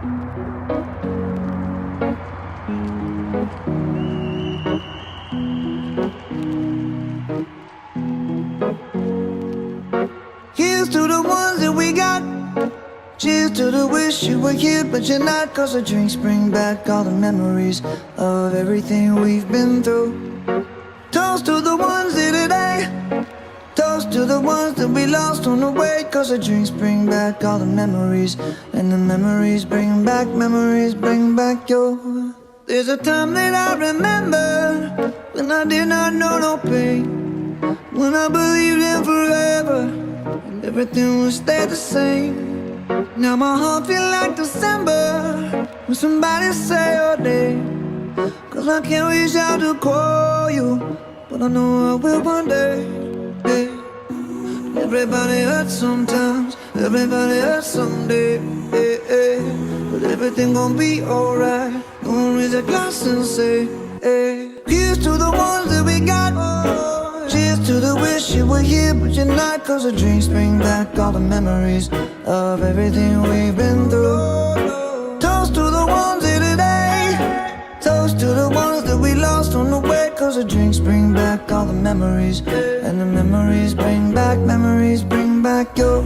Here's to the ones that we got. Cheers to the wish you were here but you're not. Cause the drinks bring back all the memories of everything we've been through. Toast to the ones here today. Toast to the ones that we lost on the way. Cause the drinks bring back all the memories. And the memories bring back your. There's a time that I remember when I did not know no pain, when I believed in forever and everything would stay the same. Now my heart feel like December when somebody say your name. Cause I can't reach out to call you, but I know I will one day. Hey. Everybody hurts sometimes, everybody hurts someday. Hey, hey. But everything gon' be alright. Gonna raise a glass and say, hey. Here's to the ones that we got. Cheers to the wish you were here but you're not. Cause the drinks bring back all the memories of everything we've been through. Toast to the ones here today. Toast to the ones that we lost on the way. Cause the drinks bring back all the memories. And the memories bring back your.